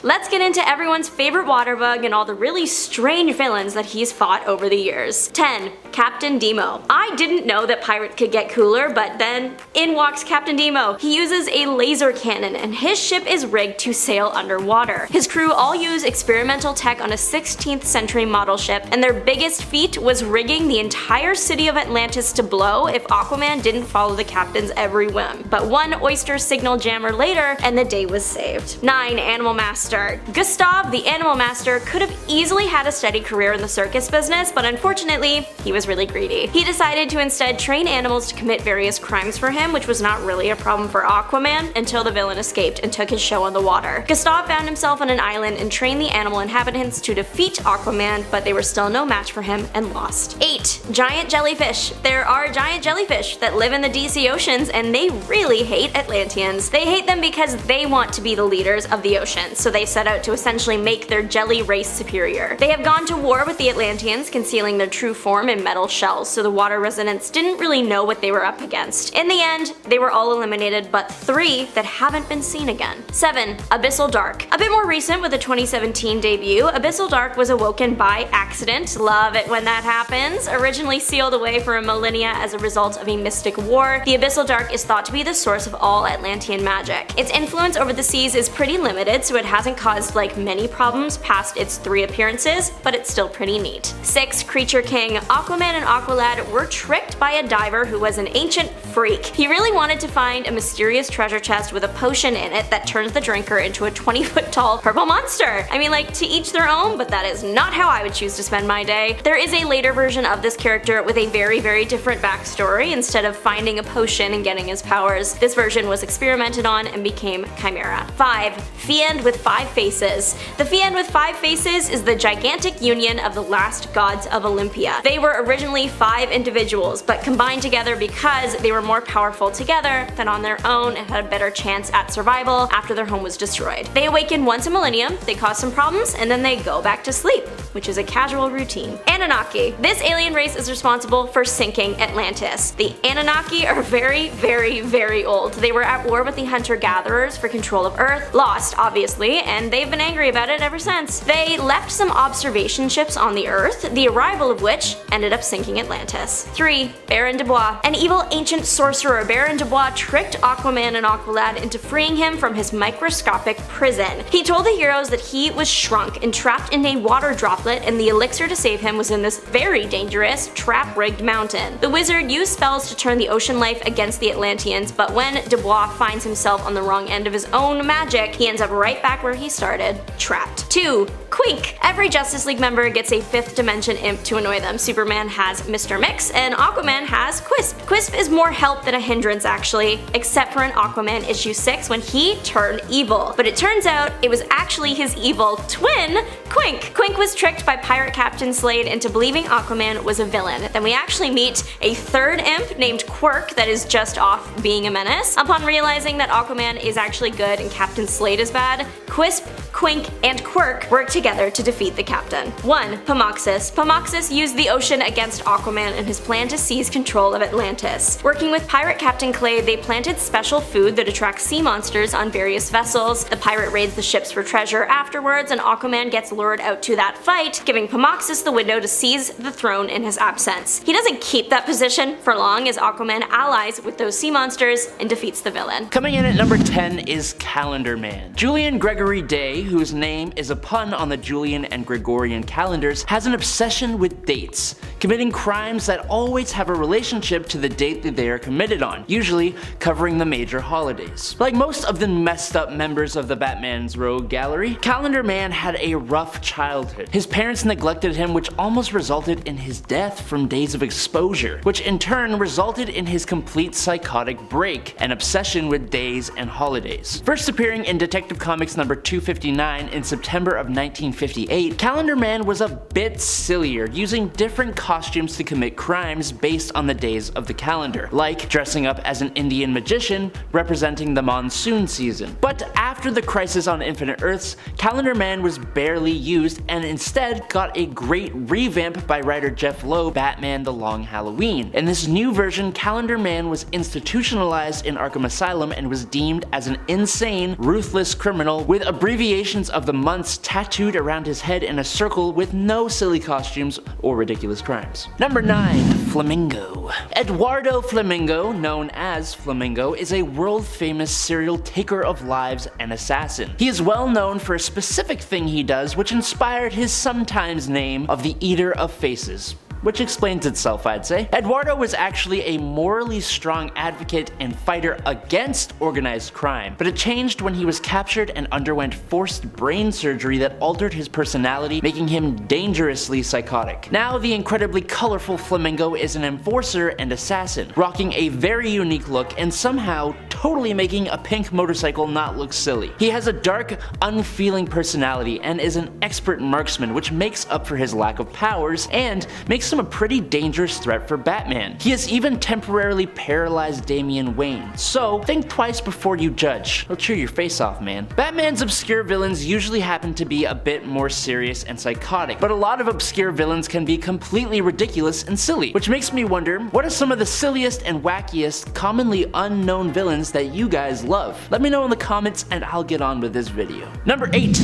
let's get into everyone's favorite water bug and all the really strange villains that he's fought over the years. 10. Captain Demo. I didn't know that pirates could get cooler, but then in walks Captain Demo. He uses a laser cannon and his ship is rigged to sail underwater. His crew all use experimental tech on a 16th century model ship, and their biggest feat was rigging the entire city of Atlantis to blow if Aquaman didn't follow the captain's every whim. But one oyster signal jammer later, and the day was saved. 9. Animal Master. Gustav, the Animal Master, could have easily had a steady career in the circus business, but unfortunately, he was really greedy. He decided to instead train animals to commit various crimes for him, which was not really a problem for Aquaman until the villain escaped and took his show on the water. Gustav found himself on an island and trained the animal inhabitants to defeat Aquaman, but they were still no match for him and lost. 8. Giant Jellyfish. There are giant jellyfish that live in the DC oceans and they really hate Atlanteans. They hate them because they want to be the leaders of the ocean, so they set out to essentially make their jelly race superior. They have gone to war with the Atlanteans, concealing their true form in metal shells, so the water residents didn't really know what they were up against. In the end, they were all eliminated but 3 that haven't been seen again. 7. Abyssal Dark. A bit more recent with the 2017 debut, Abyssal Dark was awoken by accident. Love it when that happens. Originally sealed away for a millennia as a result of a mystic war, the Abyssal Dark is thought to be the source of all Atlantean magic. Its influence over the seas is pretty limited, so it hasn't caused like many problems past its 3 appearances, but it's still pretty neat. 6. Creature King. Aquaman and Aqualad were tricked by a diver who was an ancient freak. He really wanted to find a mysterious treasure chest with a potion in it that turns the drinker into a 20-foot tall purple monster. I mean, like, to each their own, but that is not how I would choose to spend my day. There is a later version of this character with a very different backstory. Instead of finding a potion and getting his powers, this version was experimented on and became Chimera. 5. Fiend with 5 Faces. The Fiend with 5 Faces is the gigantic union of the last gods of Olympia. They were originally 5 individuals, but combined together because they were more powerful together than on their own and had a better chance at survival after their home was destroyed. They awaken once a millennium, they cause some problems, and then they go back to sleep, which is a casual routine. Anunnaki. This alien race is responsible for sinking Atlantis. The Anunnaki are very old. They were at war with the hunter-gatherers for control of Earth, lost obviously, and they've been angry about it ever since. They left some observation ships on the Earth, the arrival of which ended up sinking Atlantis. 3. Baron de Bois. An evil ancient sorcerer, Baron de Bois tricked Aquaman and Aqualad into freeing him from his microscopic prison. He told the heroes that he was shrunk and trapped in a water droplet, and the elixir to save him was in this very dangerous, trap-rigged mountain. The wizard used spells to turn the ocean life against the Atlanteans, but when de Bois finds himself on the wrong end of his own magic, he ends up right back where he started, trapped. 2. Quink. Every Justice League member gets a 5th dimension imp to annoy them. Superman has Mr. Mix, and Aquaman has Quisp. Quisp is more help than a hindrance actually, except for in Aquaman issue 6 when he turned evil. But it turns out it was actually his evil twin, Quink. Quink was tricked by pirate Captain Slade into believing Aquaman was a villain. Then we actually meet a 3rd imp named Quirk that is just off being a menace. Upon realizing that Aquaman is actually good and Captain Slade is bad, Quisp, Quink, and Quirk work together to defeat the captain. 1. Pomoxis. Pomoxis used the ocean against Aquaman in his plan to seize control of Atlantis. Working with pirate Captain Clay, they planted special food that attracts sea monsters on various vessels. The pirate raids the ships for treasure afterwards, and Aquaman gets lured out to that fight, giving Pomoxis the window to seize the throne in his absence. He doesn't keep that position for long as Aquaman allies with those sea monsters and defeats the villain. Coming in at number 10 is Calendar Man. Julian Gregory Day, whose name is a pun on the Julian and Gregorian calendars, has an obsession with dates, committing crimes that always have a relationship to the date that they are committed on, usually covering the major holidays. Like most of the messed up members of the Batman's rogue gallery, Calendar Man had a rough childhood. His parents neglected him, which almost resulted in his death from days of exposure, which in turn resulted in his complete psychotic break, an obsession with days and holidays. First appearing in Detective Comics number 259 in September of 1958, Calendar Man was a bit sillier, using different costumes to commit crimes based on the days of the calendar, like dressing up as an Indian magician representing the monsoon season. But after the Crisis on Infinite Earths, Calendar Man was barely used and instead got a great revamp by writer Jeff Loeb, Batman The Long Halloween. In this new version, Calendar Man was institutionalized in Arkham Asylum and was deemed as an insane, ruthless criminal with abbreviations variations of the months tattooed around his head in a circle with no silly costumes or ridiculous crimes. Number 9. Flamingo. Eduardo Flamingo, known as Flamingo, is a world-famous serial taker of lives and assassin. He is well known for a specific thing he does which inspired his sometimes name of the Eater of Faces, which explains itself, I'd say. Eduardo was actually a morally strong advocate and fighter against organized crime, but it changed when he was captured and underwent forced brain surgery that altered his personality, making him dangerously psychotic. Now, the incredibly colorful Flamingo is an enforcer and assassin, rocking a very unique look and somehow totally making a pink motorcycle not look silly. He has a dark, unfeeling personality and is an expert marksman, which makes up for his lack of powers and makes him a pretty dangerous threat for Batman. He has even temporarily paralyzed Damian Wayne, so think twice before you judge. He'll chew your face off, man. Batman's obscure villains usually happen to be a bit more serious and psychotic, but a lot of obscure villains can be completely ridiculous and silly, which makes me wonder, what are some of the silliest and wackiest, commonly unknown villains that you guys love? Let me know in the comments and I'll get on with this video. Number 8.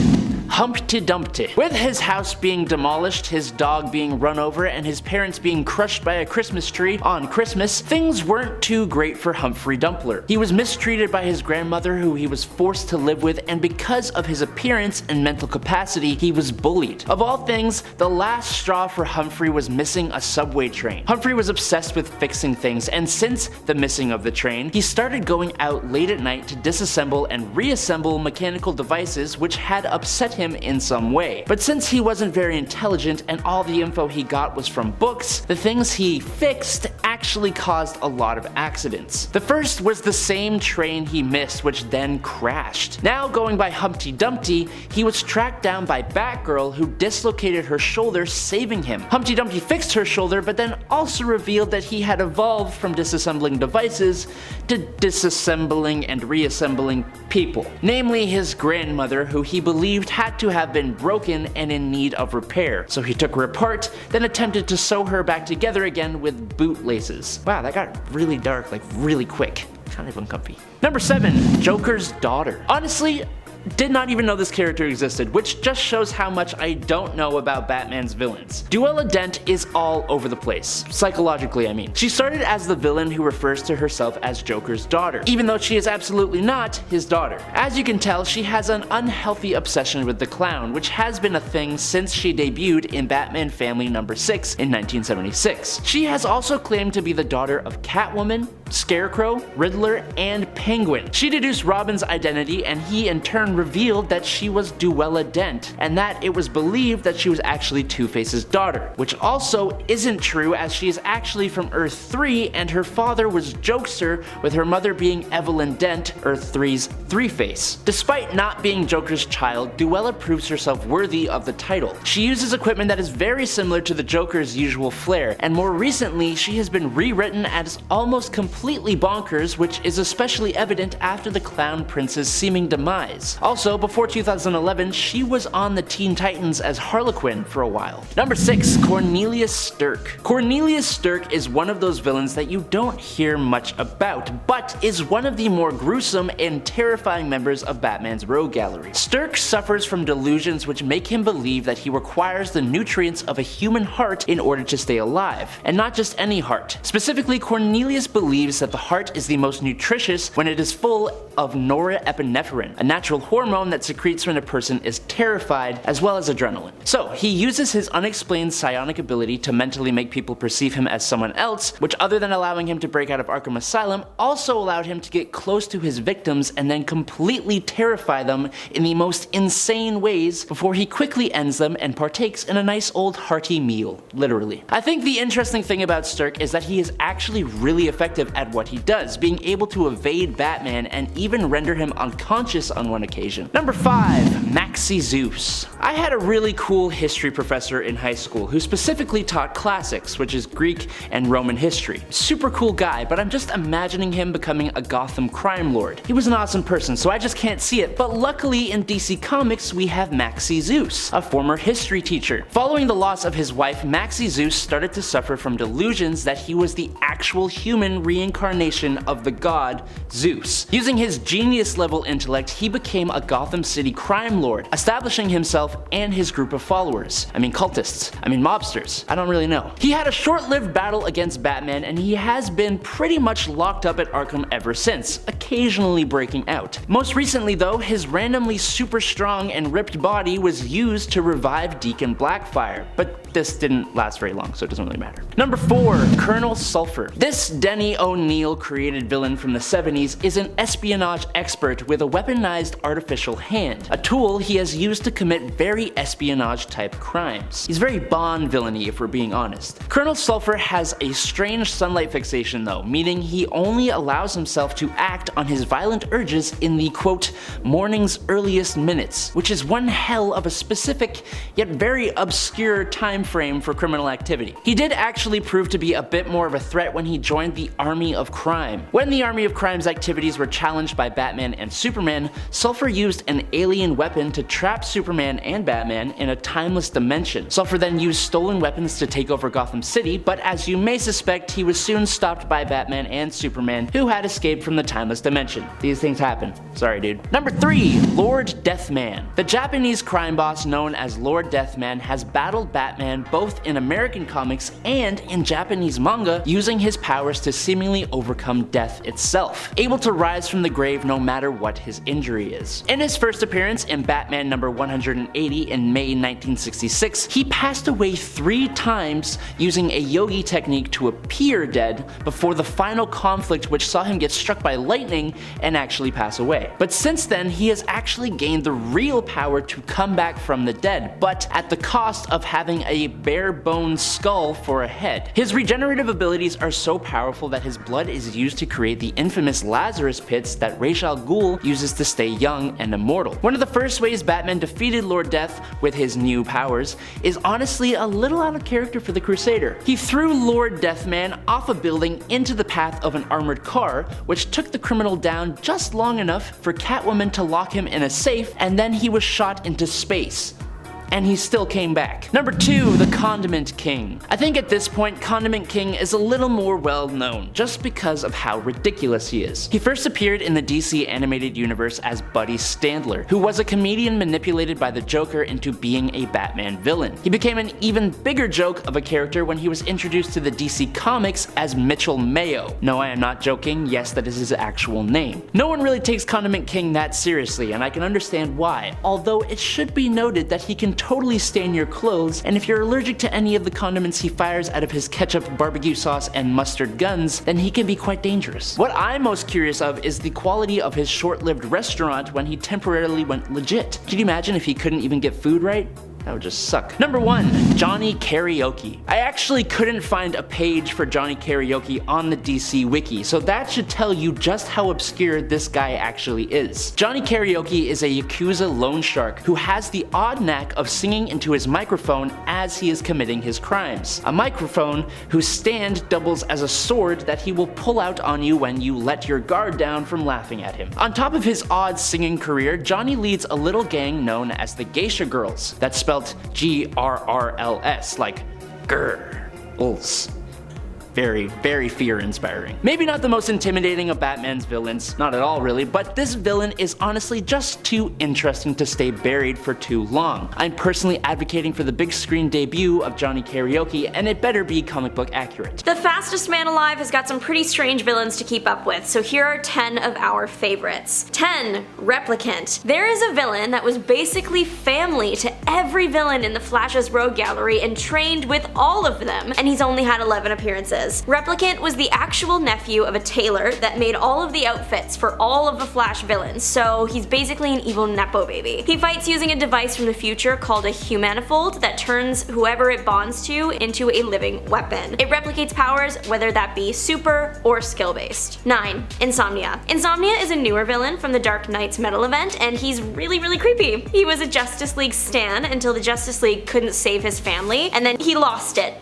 Humpty Dumpty. With his house being demolished, his dog being run over, and his parents being crushed by a Christmas tree on Christmas, things weren't too great for Humphrey Dumpler. He was mistreated by his grandmother, who he was forced to live with, and because of his appearance and mental capacity, he was bullied. Of all things, the last straw for Humphrey was missing a subway train. Humphrey was obsessed with fixing things, and since the missing of the train, he started going out late at night to disassemble and reassemble mechanical devices which had upset him in some way. But since he wasn't very intelligent and all the info he got was from books, the things he fixed actually caused a lot of accidents. The first was the same train he missed, which then crashed. Now going by Humpty Dumpty, he was tracked down by Batgirl, who dislocated her shoulder, saving him. Humpty Dumpty fixed her shoulder, but then also revealed that he had evolved from disassembling devices to disassembling and reassembling people. Namely his grandmother, who he believed had to have been broken and in need of repair. So he took her apart, then attempted to sew her back together again with bootlaces. Wow, that got really dark, like really quick. Kind of uncomfy. Number 7. Joker's daughter. Honestly, did not even know this character existed, which just shows how much I don't know about Batman's villains. Duella Dent is all over the place. Psychologically, I mean. She started as the villain who refers to herself as Joker's daughter, even though she is absolutely not his daughter. As you can tell, she has an unhealthy obsession with the clown, which has been a thing since she debuted in Batman Family number 6 in 1976. She has also claimed to be the daughter of Catwoman, Scarecrow, Riddler, and Penguin. She deduced Robin's identity, and he in turn revealed that she was Duella Dent, and that it was believed that she was actually Two-Face's daughter, which also isn't true, as she is actually from Earth 3 and her father was Jokester, with her mother being Evelyn Dent, Earth 3's Three-Face. Despite not being Joker's child, Duella proves herself worthy of the title. She uses equipment that is very similar to the Joker's usual flair, and more recently she has been rewritten as almost completely bonkers, which is especially evident after the Clown Prince's seeming demise. Also, before 2011, she was on the Teen Titans as Harlequin for a while. Number 6. Cornelius Stirk. Cornelius Stirk is one of those villains that you don't hear much about, but is one of the more gruesome and terrifying members of Batman's rogue gallery. Stirk suffers from delusions which make him believe that he requires the nutrients of a human heart in order to stay alive, and not just any heart. Specifically, Cornelius believes that the heart is the most nutritious when it is full of norepinephrine, a natural hormone that secretes when a person is terrified, as well as adrenaline. So he uses his unexplained psionic ability to mentally make people perceive him as someone else, which, other than allowing him to break out of Arkham Asylum, also allowed him to get close to his victims and then completely terrify them in the most insane ways before he quickly ends them and partakes in a nice old hearty meal, literally. I think the interesting thing about Stirk is that he is actually really effective at what he does, being able to evade Batman and even render him unconscious on one occasion. Number 5. Maxi Zeus. I had a really cool history professor in high school who specifically taught classics, which is Greek and Roman history. Super cool guy, but I'm just imagining him becoming a Gotham crime lord. He was an awesome person, so I just can't see it, but luckily in DC Comics we have Maxie Zeus, a former history teacher. Following the loss of his wife, Maxie Zeus started to suffer from delusions that he was the actual human reincarnation of the god Zeus. Using his genius level intellect, he became a Gotham City crime lord, establishing himself and his group of followers. I mean cultists, I mean mobsters, I don't really know. He had a short-lived battle against Batman, and he has been pretty much locked up at Arkham ever since, occasionally breaking out. Most recently though, his randomly super strong and ripped body was used to revive Deacon Blackfire, but this didn't last very long, so it doesn't really matter. Number 4, Colonel Sulphur. This Denny O'Neil created villain from the 70s is an espionage expert with a weaponized artificial hand, a tool he has used to commit very espionage type crimes. He's very Bond villainy if we're being honest. Colonel Sulphur has a strange sunlight fixation though, meaning he only allows himself to act on his violent urges in the quote, morning's earliest minutes, which is one hell of a specific yet very obscure time frame for criminal activity. He did actually prove to be a bit more of a threat when he joined the Army of Crime. When the Army of Crime's activities were challenged by Batman and Superman, Sulphur used an alien weapon to trap Superman and Batman in a timeless dimension. Sulphur then used stolen weapons to take over Gotham City, but as you may suspect, he was soon stopped by Batman and Superman, who had escaped from the timeless dimension. These things happen. Sorry, dude. Number 3, Lord Deathman. The Japanese crime boss known as Lord Deathman has battled Batman both in American comics and in Japanese manga, using his powers to seemingly overcome death itself, able to rise from the grave no matter what his injury is. In his first appearance in Batman number 180 in May 1966, he passed away 3 times using a yogi technique to appear dead before the final conflict, which saw him get struck by lightning and actually pass away. But since then, he has actually gained the real power to come back from the dead, but at the cost of having a bare bones skull for a head. His regenerative abilities are so powerful that his blood is used to create the infamous Lazarus pits that Ra's al Ghul uses to stay young and immortal. One of the first ways Batman defeated Lord Death with his new powers is honestly a little out of character for the Crusader. He threw Lord Deathman off a building into the path of an armored car, which took the criminal down just long enough for Catwoman to lock him in a safe, and then he was shot into space. And he still came back. Number 2, the Condiment King. I think at this point, Condiment King is a little more well known, just because of how ridiculous he is. He first appeared in the DC animated universe as Buddy Standler, who was a comedian manipulated by the Joker into being a Batman villain. He became an even bigger joke of a character when he was introduced to the DC Comics as Mitchell Mayo. No, I am not joking, yes, that is his actual name. No one really takes Condiment King that seriously, and I can understand why, although it should be noted that he can totally stain your clothes, and if you're allergic to any of the condiments he fires out of his ketchup, barbecue sauce, and mustard guns, then he can be quite dangerous. What I'm most curious of is the quality of his short-lived restaurant when he temporarily went legit. Could you imagine if he couldn't even get food right? That would just suck. Number 1, Johnny Karaoke. I actually couldn't find a page for Johnny Karaoke on the DC Wiki, so that should tell you just how obscure this guy actually is. Johnny Karaoke is a Yakuza loan shark who has the odd knack of singing into his microphone as he is committing his crimes. A microphone whose stand doubles as a sword that he will pull out on you when you let your guard down from laughing at him. On top of his odd singing career, Johnny leads a little gang known as the Geisha Girls. That's spelled Grrrls, like girls. Very, very fear-inspiring. Maybe not the most intimidating of Batman's villains, not at all really, but this villain is honestly just too interesting to stay buried for too long. I'm personally advocating for the big screen debut of Johnny Karaoke, and it better be comic book accurate. The Fastest Man Alive has got some pretty strange villains to keep up with, so here are 10 of our favorites. 10. Replicant. There is a villain that was basically family to every villain in the Flash's Rogue Gallery and trained with all of them, and he's only had 11 appearances. appearances. Replicant was the actual nephew of a tailor that made all of the outfits for all of the Flash villains, so he's basically an evil nepo baby. He fights using a device from the future called a humanifold that turns whoever it bonds to into a living weapon. It replicates powers, whether that be super or skill-based. 9. Insomnia. Insomnia is a newer villain from the Dark Knight's Metal event, and he's really creepy. He was a Justice League stan until the Justice League couldn't save his family, and then he lost it,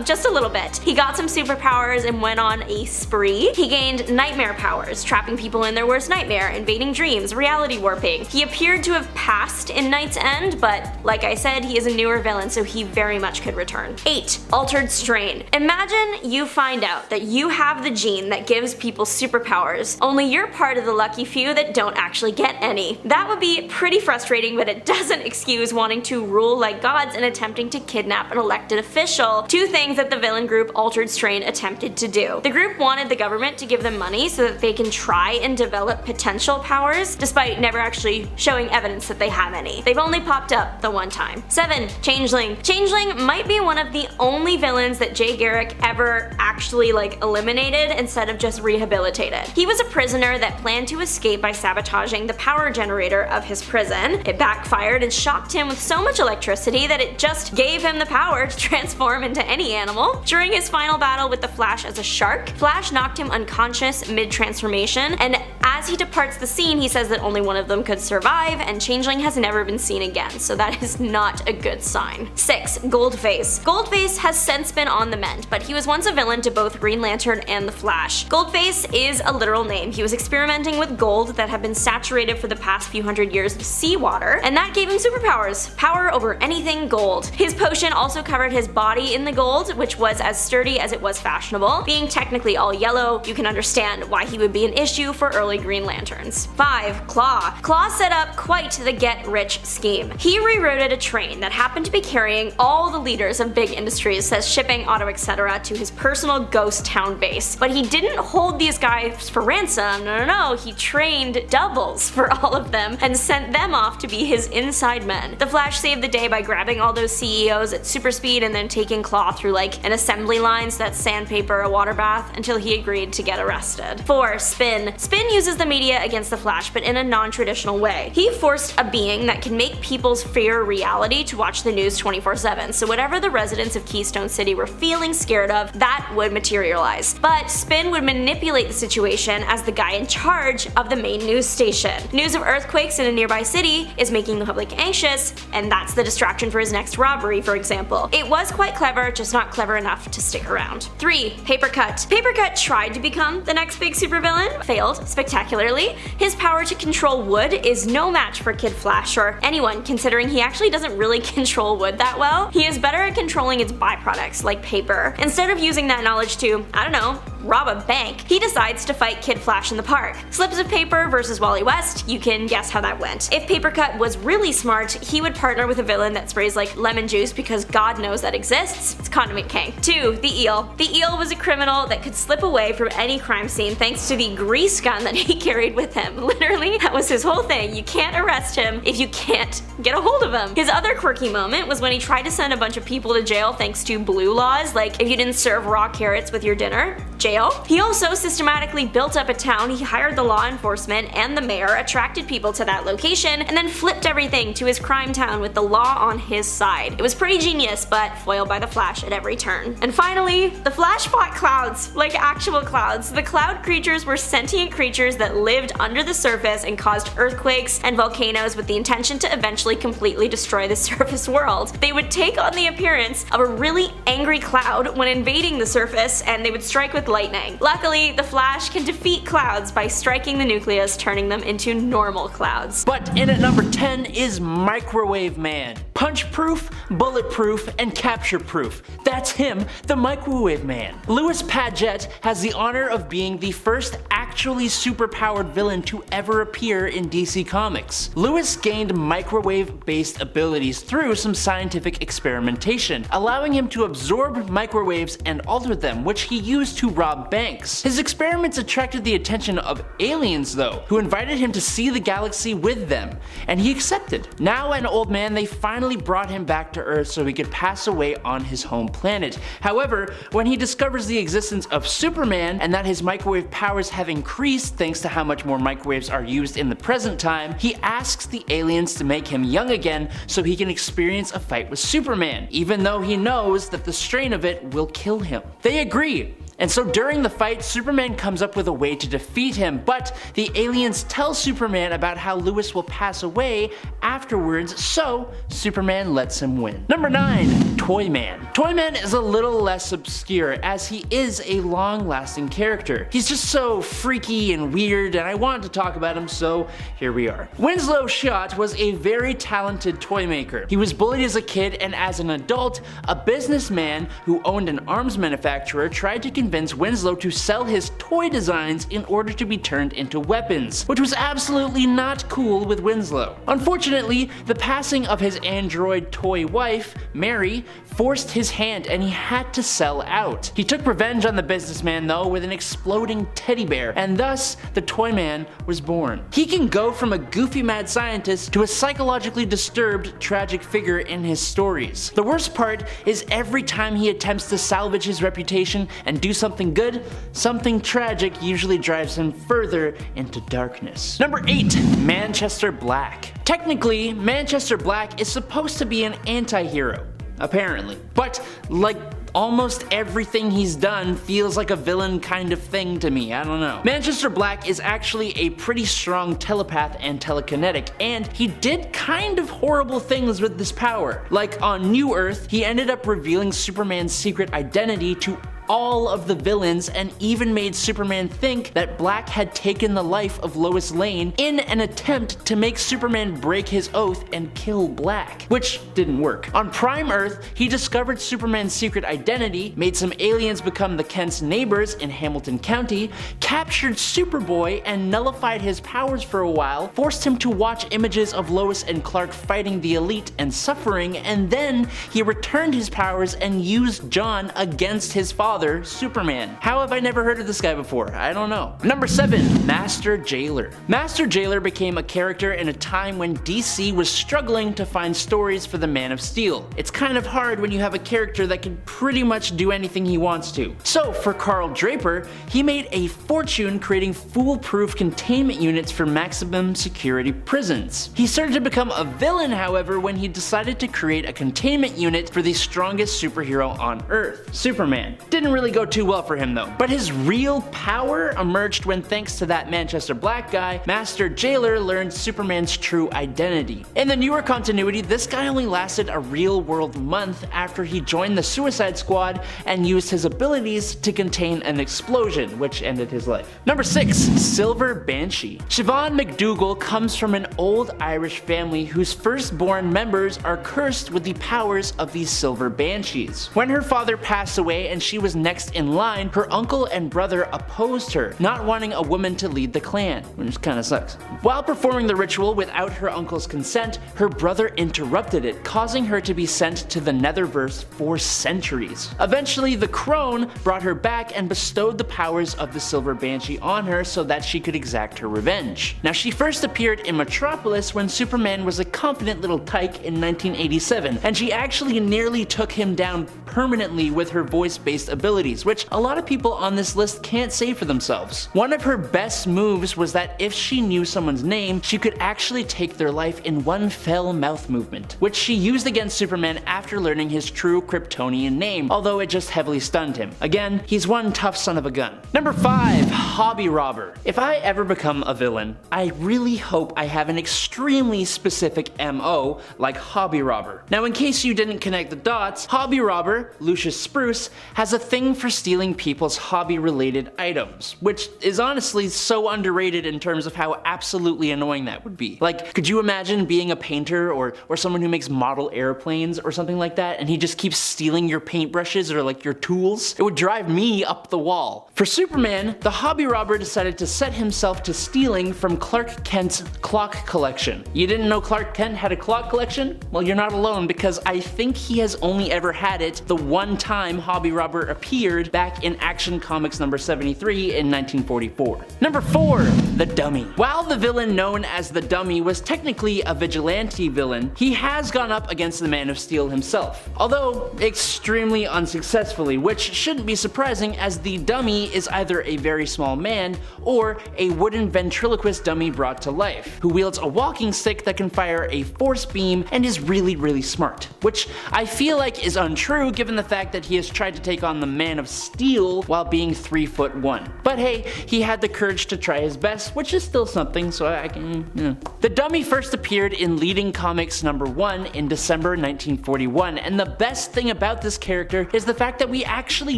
just a little bit. He got some superpowers and went on a spree. He gained nightmare powers, trapping people in their worst nightmare, invading dreams, reality warping. He appeared to have passed in Night's End, but like I said, he is a newer villain, so he very much could return. 8. Altered Strain. Imagine you find out that you have the gene that gives people superpowers, only you're part of the lucky few that don't actually get any. That would be pretty frustrating, but it doesn't excuse wanting to rule like gods and attempting to kidnap an elected official, two things that the villain group Altered Strain attempted to do. The group wanted the government to give them money so that they can try and develop potential powers, despite never actually showing evidence that they have any. They've only popped up the one time. 7. Changeling. Changeling might be one of the only villains that Jay Garrick ever actually eliminated instead of just rehabilitated. He was a prisoner that planned to escape by sabotaging the power generator of his prison. It backfired and shocked him with so much electricity that it just gave him the power to transform into any animal. During his final battle with the Flash as a shark, Flash knocked him unconscious mid-transformation, and as he departs the scene, he says that only one of them could survive, and Changeling has never been seen again, so that is not a good sign. 6. Goldface. Goldface has since been on the mend, but he was once a villain to both Green Lantern and the Flash. Goldface is a literal name. He was experimenting with gold that had been saturated for the past few hundred years of seawater, and that gave him superpowers. Power over anything gold. His potion also covered his body in the gold, which was as sturdy as it was fashionable. Being technically all yellow, you can understand why he would be an issue for early Green Lanterns. 5. Claw. Claw set up quite the get-rich scheme. He rerouted a train that happened to be carrying all the leaders of big industries, says shipping, auto, etc. to his personal ghost town base. But he didn't hold these guys for ransom, no, he trained doubles for all of them and sent them off to be his inside men. The Flash saved the day by grabbing all those CEOs at super speed and then taking Claw through an assembly line, so that's sandpaper, a water bath, until he agreed to get arrested. 4. Spin. Spin uses the media against the Flash, but in a non-traditional way. He forced a being that can make people's fear reality to watch the news 24/7, so whatever the residents of Keystone City were feeling scared of, that would materialize. But Spin would manipulate the situation as the guy in charge of the main news station. News of earthquakes in a nearby city is making the public anxious, and that's the distraction for his next robbery, for example. It was quite clever, just not clever enough to stick around. 3. Papercut. Papercut tried to become the next big supervillain, failed spectacularly. His power to control wood is no match for Kid Flash or anyone, considering he actually doesn't really control wood that well. He is better at controlling its byproducts, like paper. Instead of using that knowledge to, I don't know, rob a bank, he decides to fight Kid Flash in the park. Slips of paper versus Wally West, you can guess how that went. If Papercut was really smart, he would partner with a villain that sprays lemon juice because God knows that exists. It's Condiment King. 2. The Eel. The Eel was a criminal that could slip away from any crime scene thanks to the grease gun that he carried with him. Literally, that was his whole thing. You can't arrest him if you can't get a hold of him. His other quirky moment was when he tried to send a bunch of people to jail thanks to blue laws, like if you didn't serve raw carrots with your dinner, jail. He also systematically built up a town. He hired the law enforcement and the mayor, attracted people to that location, and then flipped everything to his crime town with the law on his side. It was pretty genius, but foiled by the Flash at every turn. And finally, the Flash fought clouds, like actual clouds. The cloud creatures were sentient creatures that lived under the surface and caused earthquakes and volcanoes with the intention to eventually completely destroy the surface world. They would take on the appearance of a really angry cloud when invading the surface, and they would strike with lightning. Luckily, the Flash can defeat clouds by striking the nucleus, turning them into normal clouds. But in at number 10 is Microwave Man. Punch-proof, bulletproof, and capture-proof. That's him, the Microwave Man. Louis Padgett has the honor of being the first actually superpowered villain to ever appear in DC Comics. Louis gained microwave-based abilities through some scientific experimentation, allowing him to absorb microwaves and alter them, which he used to rob rob banks. His experiments attracted the attention of aliens though, who invited him to see the galaxy with them, and he accepted. Now an old man, they finally brought him back to Earth so he could pass away on his home planet. However, when he discovers the existence of Superman and that his microwave powers have increased thanks to how much more microwaves are used in the present time, he asks the aliens to make him young again so he can experience a fight with Superman, even though he knows that the strain of it will kill him. They agree. And so during the fight, Superman comes up with a way to defeat him, but the aliens tell Superman about how Lois will pass away afterwards, so Superman lets him win. Number 9. Toyman. Toyman is a little less obscure as he is a long-lasting character. He's just so freaky and weird, and I wanted to talk about him, so here we are. Winslow Schott was a very talented toy maker. He was bullied as a kid, and as an adult, a businessman who owned an arms manufacturer tried to convince Winslow to sell his toy designs in order to be turned into weapons, which was absolutely not cool with Winslow. Unfortunately, the passing of his android toy wife, Mary, forced his hand and he had to sell out. He took revenge on the businessman though with an exploding teddy bear, and thus the Toyman was born. He can go from a goofy mad scientist to a psychologically disturbed tragic figure in his stories. The worst part is every time he attempts to salvage his reputation and do something good, something tragic usually drives him further into darkness. Number 8. Manchester Black. Technically, Manchester Black is supposed to be an anti-hero, apparently. But like almost everything he's done feels like a villain kind of thing to me, I don't know. Manchester Black is actually a pretty strong telepath and telekinetic, and he did kind of horrible things with this power. Like on New Earth, he ended up revealing Superman's secret identity to all of the villains and even made Superman think that Black had taken the life of Lois Lane in an attempt to make Superman break his oath and kill Black, which didn't work. On Prime Earth, he discovered Superman's secret identity, made some aliens become the Kent's neighbors in Hamilton County, captured Superboy and nullified his powers for a while, forced him to watch images of Lois and Clark fighting the Elite and suffering, and then he returned his powers and used John against his father, Superman. How have I never heard of this guy before? I don't know. Number 7. Master Jailer. Master Jailer became a character in a time when DC was struggling to find stories for the Man of Steel. It's kind of hard when you have a character that can pretty much do anything he wants to. So for Carl Draper, he made a fortune creating foolproof containment units for maximum security prisons. He started to become a villain, however, when he decided to create a containment unit for the strongest superhero on Earth, Superman. Didn't really go too well for him though. But his real power emerged when, thanks to that Manchester Black guy, Master Jailer learned Superman's true identity. In the newer continuity, this guy only lasted a real world month after he joined the Suicide Squad and used his abilities to contain an explosion, which ended his life. Number 6. Silver Banshee. Siobhan McDougal comes from an old Irish family whose firstborn members are cursed with the powers of these Silver Banshees. When her father passed away and she was next in line, her uncle and brother opposed her, not wanting a woman to lead the clan, which kinda sucks. While performing the ritual without her uncle's consent, her brother interrupted it, causing her to be sent to the Netherverse for centuries. Eventually, the crone brought her back and bestowed the powers of the Silver Banshee on her so that she could exact her revenge. Now, she first appeared in Metropolis when Superman was a confident little tyke in 1987, and she actually nearly took him down permanently with her voice-based abilities, which a lot of people on this list can't say for themselves. One of her best moves was that if she knew someone's name, she could actually take their life in one fell mouth movement, which she used against Superman after learning his true Kryptonian name, although it just heavily stunned him. Again, he's one tough son of a gun. Number 5. Hobby Robber. If I ever become a villain, I really hope I have an extremely specific MO like Hobby Robber. Now, in case you didn't connect the dots, Hobby Robber, Lucius Spruce, has a thing for stealing people's hobby-related items, which is honestly so underrated in terms of how absolutely annoying that would be. Like, could you imagine being a painter or someone who makes model airplanes or something like that, and he just keeps stealing your paintbrushes or like your tools? It would drive me up the wall. For Superman, the Hobby Robber decided to set himself to stealing from Clark Kent's clock collection. You didn't know Clark Kent had a clock collection? Well, you're not alone, because I think he has only ever had it the one time Hobby Robber appeared appeared back in Action Comics number 73 in 1944. Number 4. The Dummy. While the villain known as the Dummy was technically a vigilante villain, he has gone up against the Man of Steel himself, although extremely unsuccessfully, which shouldn't be surprising as the Dummy is either a very small man or a wooden ventriloquist dummy brought to life, who wields a walking stick that can fire a force beam and is really smart, which I feel like is untrue given the fact that he has tried to take on the Man of Steel while being 3'1". But hey, he had the courage to try his best, which is still something, so I can, you know. The Dummy first appeared in Leading Comics number 1 in December 1941, and the best thing about this character is the fact that we actually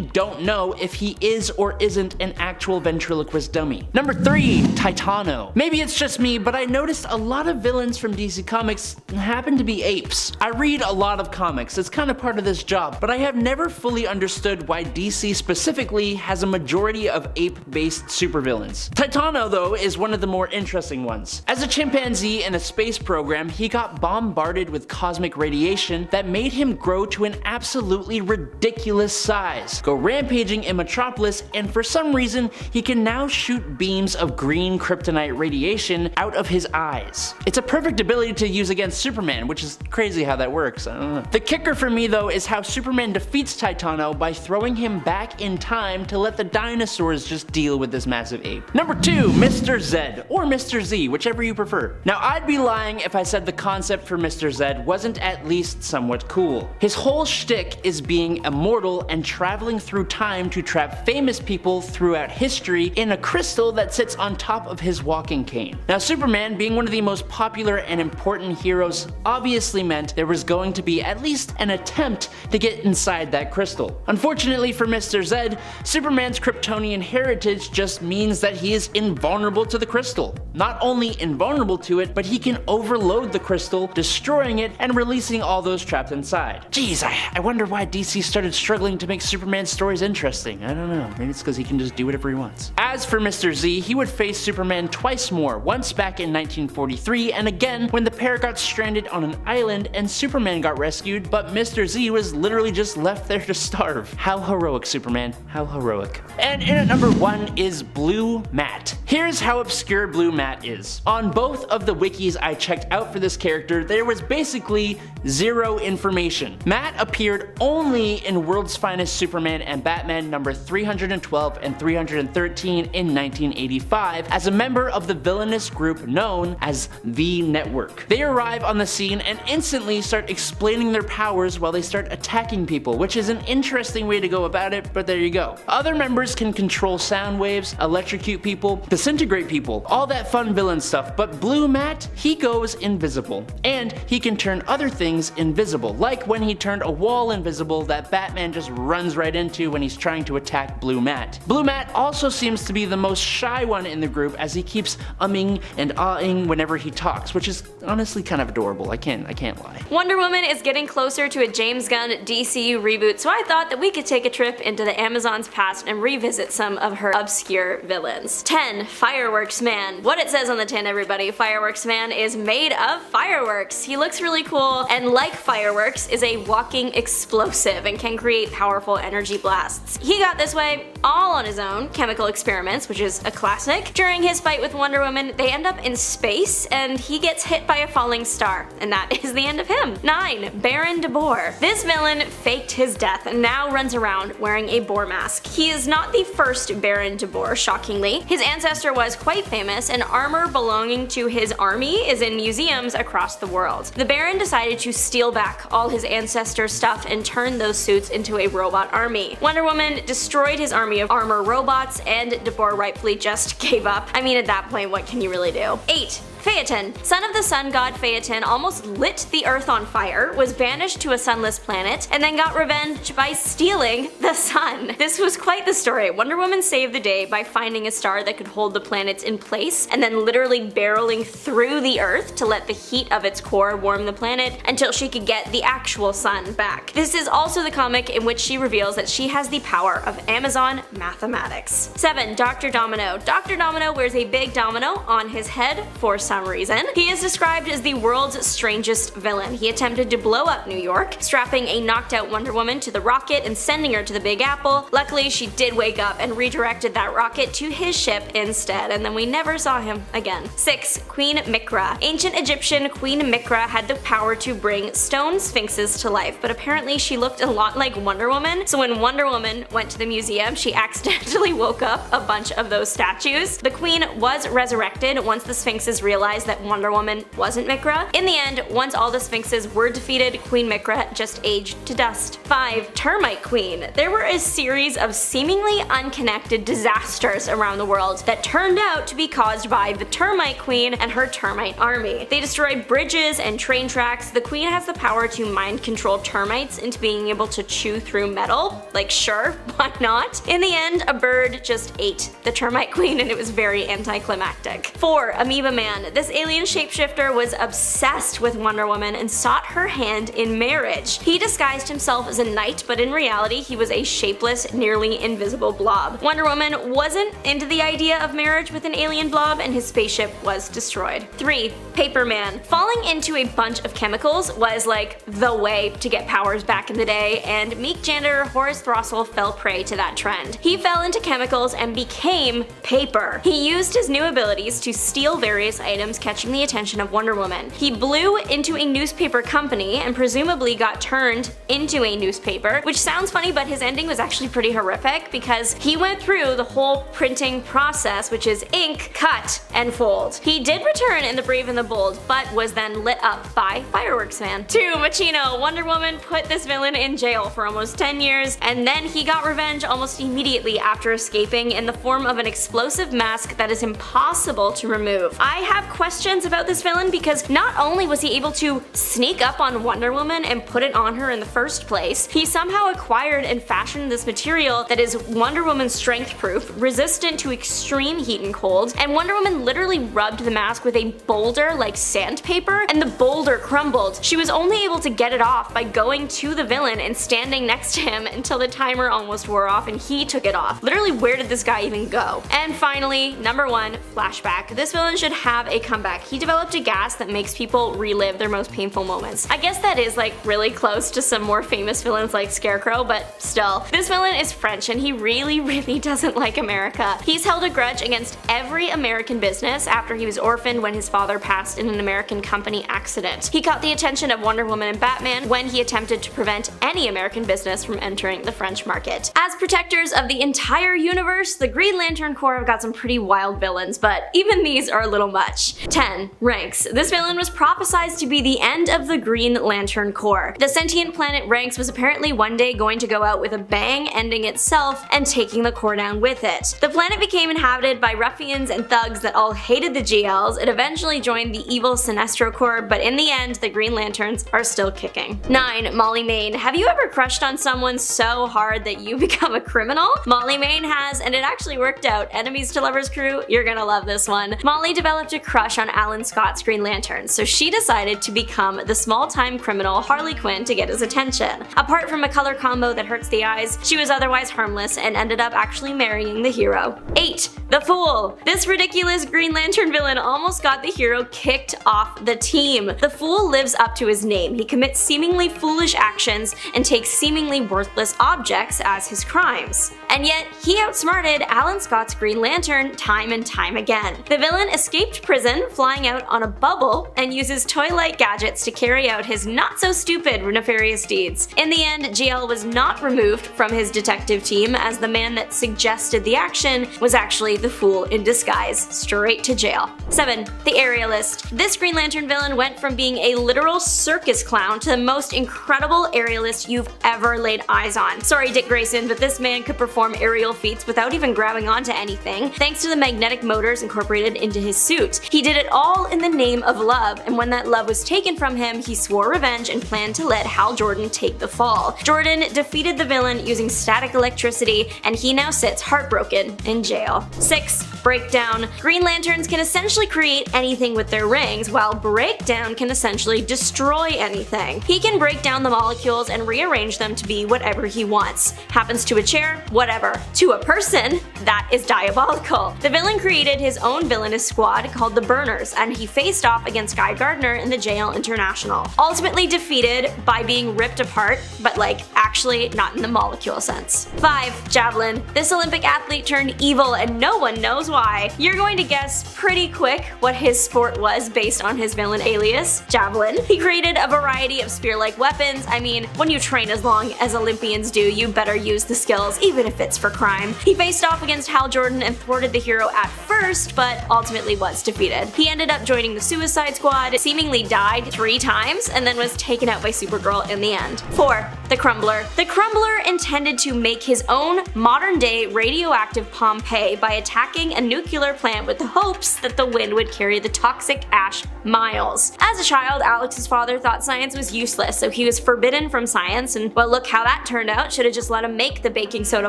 don't know if he is or isn't an actual ventriloquist dummy. Number 3. Titano. Maybe it's just me, but I noticed a lot of villains from DC Comics happen to be apes. I read a lot of comics, it's kind of part of this job, but I have never fully understood why DC specifically has a majority of ape-based supervillains. Titano, though, is one of the more interesting ones. As a chimpanzee in a space program, he got bombarded with cosmic radiation that made him grow to an absolutely ridiculous size, go rampaging in Metropolis, and for some reason, he can now shoot beams of green kryptonite radiation out of his eyes. It's a perfect ability to use against Superman, which is crazy how that works, I don't know. The kicker for me though is how Superman defeats Titano by throwing him back in time to let the dinosaurs just deal with this massive ape. Number 2, Mr. Z, or Mr. Z, whichever you prefer. Now I'd be lying if I said the concept for Mr. Z wasn't at least somewhat cool. His whole shtick is being immortal and traveling through time to trap famous people throughout history in a crystal that sits on top of his walking cane. Now Superman, being one of the most popular and important heroes, obviously meant there was going to be at least an attempt to get inside that crystal. Unfortunately for Mr. Z, Superman's Kryptonian heritage just means that he is invulnerable to the crystal. Not only invulnerable to it, but he can overload the crystal, destroying it and releasing all those trapped inside. Jeez, I wonder why DC started struggling to make Superman's stories interesting. I don't know, maybe it's because he can just do whatever he wants. As for Mr. Z, he would face Superman twice more, once back in 1943 and again when the pair got stranded on an island and Superman got rescued, but Mr. Z was literally just left there to starve. How heroic, Superman, how heroic. And in at number 1 is Blue Matt. Here's how obscure Blue Matt is. On both of the wikis I checked out for this character, there was basically zero information. Matt appeared only in World's Finest Superman and Batman number 312 and 313 in 1985 as a member of the villainous group known as The Network. They arrive on the scene and instantly start explaining their powers while they start attacking people, which is an interesting way to go about it, but there you go. Other members can control sound waves, electrocute people, disintegrate people, all that fun villain stuff, but Blue Matt, he goes invisible. And he can turn other things invisible, like when he turned a wall invisible that Batman just runs right into when he's trying to attack Blue Matt. Blue Matt also seems to be the most shy one in the group as he keeps umming and ahhing whenever he talks, which is honestly kind of adorable, I can't lie. Wonder Woman is getting closer to a James Gunn DCU reboot, so I thought that we could take a trip into the Amazon's past and revisit some of her obscure villains. 10. Fireworks Man. What it says on the tin, everybody, Fireworks Man is made of fireworks. He looks really cool, and like fireworks, is a walking explosive and can create powerful energy blasts. He got this way all on his own, chemical experiments, which is a classic. During his fight with Wonder Woman, they end up in space, and he gets hit by a falling star, and that is the end of him. 9. Baron de Boer. This villain faked his death and now runs around wearing a boar mask. He is not the first Baron de Boer, shockingly. His ancestor was quite famous, and armor belonging to his army is in museums across the world. The Baron decided to steal back all his ancestor's stuff and turn those suits into a robot army. Wonder Woman destroyed his army of armor robots, and de Boer rightfully just gave up. I mean, at that point, what can you really do? 8. Phaeton. Son of the sun god Phaeton almost lit the earth on fire, was banished to a sunless planet, and then got revenge by stealing the sun. This was quite the story. Wonder Woman saved the day by finding a star that could hold the planets in place, and then literally barreling through the earth to let the heat of its core warm the planet until she could get the actual sun back. This is also the comic in which she reveals that she has the power of Amazon mathematics. 7. Dr. Domino. Dr. Domino wears a big domino on his head for some reason. He is described as the world's strangest villain. He attempted to blow up New York, strapping a knocked out Wonder Woman to the rocket and sending her to the Big Apple. Luckily, she did wake up and redirected that rocket to his ship instead, and then we never saw him again. 6. Queen Mikra. Ancient Egyptian Queen Mikra had the power to bring stone sphinxes to life, but apparently she looked a lot like Wonder Woman, so when Wonder Woman went to the museum, she accidentally woke up a bunch of those statues. The queen was resurrected once the sphinxes realized that Wonder Woman wasn't Mikra. In the end, once all the sphinxes were defeated, Queen Mikra just aged to dust. 5. Termite Queen. There were a series of seemingly unconnected disasters around the world that turned out to be caused by the Termite Queen and her termite army. They destroyed bridges and train tracks. The queen has the power to mind control termites into being able to chew through metal. Like, sure, why not? In the end, a bird just ate the Termite Queen and it was very anticlimactic. 4. Amoeba Man. This alien shapeshifter was obsessed with Wonder Woman and sought her hand in marriage. He disguised himself as a knight, but in reality he was a shapeless, nearly invisible blob. Wonder Woman wasn't into the idea of marriage with an alien blob and his spaceship was destroyed. 3. Paper Man. Falling into a bunch of chemicals was like the way to get powers back in the day, and Meek janitor Horace Throssell fell prey to that trend. He fell into chemicals and became paper. He used his new abilities to steal various items, catching the attention of Wonder Woman. He blew into a newspaper company and presumably got turned into a newspaper, which sounds funny, but his ending was actually pretty horrific because he went through the whole printing process, which is ink, cut, and fold. He did return in The Brave and the Bold, but was then lit up by Fireworks Man. 2. Machino. Wonder Woman put this villain in jail for almost 10 years, and then he got revenge almost immediately after escaping in the form of an explosive mask that is impossible to remove. I have questions about this villain because not only was he able to sneak up on Wonder Woman and put it on her in the first place, he somehow acquired and fashioned this material that is Wonder Woman strength proof, resistant to extreme heat and cold, and Wonder Woman literally rubbed the mask with a boulder like sandpaper and the boulder crumbled. She was only able to get it off by going to the villain and standing next to him until the timer almost wore off and he took it off. Literally, where did this guy even go? And finally, number 1, flashback. This villain should have a comeback. He developed a gas that makes people relive their most painful moments. I guess that is like really close to some more famous villains like Scarecrow, but still. This villain is French and he really doesn't like America. He's held a grudge against every American business after he was orphaned when his father passed in an American company accident. He caught the attention of Wonder Woman and Batman when he attempted to prevent any American business from entering the French market. As protectors of the entire universe, the Green Lantern Corps have got some pretty wild villains, but even these are a little much. 10. Ranks. This villain was prophesized to be the end of the Green Lantern Corps. The sentient planet Ranks was apparently one day going to go out with a bang, ending itself and taking the Corps down with it. The planet became inhabited by ruffians and thugs that all hated the GLs. It eventually joined the evil Sinestro Corps, but in the end, the Green Lanterns are still kicking. 9. Molly Mayne. Have you ever crushed on someone so hard that you become a criminal? Molly Mayne has, and it actually worked out. Enemies to Lovers crew, you're gonna love this one. Molly developed a crush on Alan Scott's Green Lantern, so she decided to become the small-time criminal Harley Quinn to get his attention. Apart from a color combo that hurts the eyes, she was otherwise harmless and ended up actually marrying the hero. 8. The Fool. This ridiculous Green Lantern villain almost got the hero kicked off the team. The Fool lives up to his name. He commits seemingly foolish actions and takes seemingly worthless objects as his crimes. And yet, he outsmarted Alan Scott's Green Lantern time and time again. The villain escaped prison, flying out on a bubble, and uses toy-like gadgets to carry out his not-so-stupid nefarious deeds. In the end, GL was not removed from his detective team, as the man that suggested the action was actually the Fool in disguise, straight to jail. 7. The Aerialist. This Green Lantern villain went from being a literal circus clown to the most incredible aerialist you've ever laid eyes on. Sorry, Dick Grayson, but this man could perform aerial feats without even grabbing onto anything, thanks to the magnetic motors incorporated into his suit. He did it all in the name of love, and when that love was taken from him, he swore revenge and planned to let Hal Jordan take the fall. Jordan defeated the villain using static electricity, and he now sits heartbroken in jail. 6. Breakdown. Green Lanterns can essentially create anything with their rings, while Breakdown can essentially destroy anything. He can break down the molecules and rearrange them to be whatever he wants. Happens to a chair, whatever. To a person, that is diabolical. The villain created his own villainous squad called the Burners, and he faced off against Guy Gardner in the JL International. Ultimately defeated by being ripped apart, but like actually not in the molecule sense. 5. Javelin. This Olympic athlete turned evil and no one knows why. You're going to guess pretty quick what his sport was based on his villain alias, Javelin. He created a variety of spear-like weapons. I mean, when you train as long as Olympians do, you better use the skills, even if it's for crime. He faced off against Hal Jordan and thwarted the hero at first, but ultimately was defeated. He ended up joining the Suicide Squad, seemingly died 3 times, and then was taken out by Supergirl in the end. 4. The Crumbler. The Crumbler intended to make his own modern-day radioactive Pompeii by attacking a nuclear plant with the hopes that the wind would carry the toxic ash miles. As a child, Alex's father thought science was useless, so he was forbidden from science, and well, look how that turned out. Should've just let him make the baking soda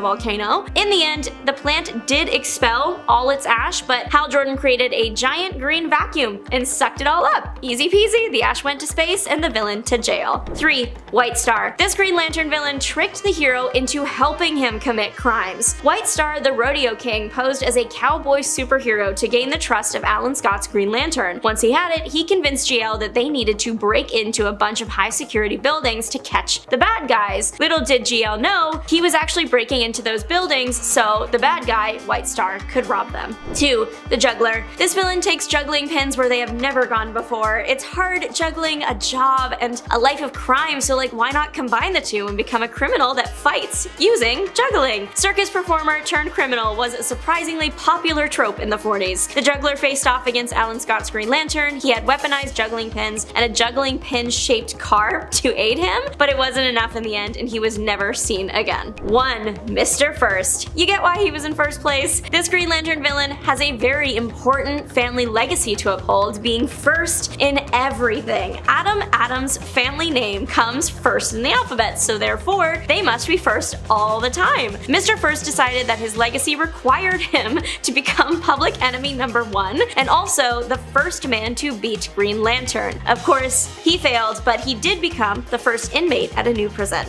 volcano. In the end, the plant did expel all its ash, but Hal Jordan created a giant green vacuum and sucked it all up. Easy peasy, the ash went to space and the villain to jail. 3. White Star. This Green Lantern villain tricked the hero into helping him commit crimes. White Star, the rodeo king, posed as a cowboy superhero to gain the trust of Alan Scott's Green Lantern. Once he had it, he convinced GL that they needed to break into a bunch of high security buildings to catch the bad guys. Little did GL know, he was actually breaking into those buildings so the bad guy, White Star, could rob them. 2. The Juggler. This villain takes juggling pins where they have never gone before. It's hard juggling a job and a life of crime, so like why not combine the two and become a criminal that fights using juggling? Circus performer turned criminal was a surprisingly popular trope in the 40s. The Juggler faced off against Alan Scott's Green Lantern. He had weaponized juggling pins and a juggling pin-shaped car to aid him, but it wasn't enough in the end and he was never seen again. 1. Mr. First. You get why he was in first place? This Green Lantern villain has a very important family legacy to uphold, being first in everything. Adam Adams' family name comes first in the alphabet, so therefore they must be first all the time. Mr. First decided that his legacy required him to become public enemy number 1 and also the first man to beat Green Lantern. Of course, he failed, but he did become the first inmate at a new prison.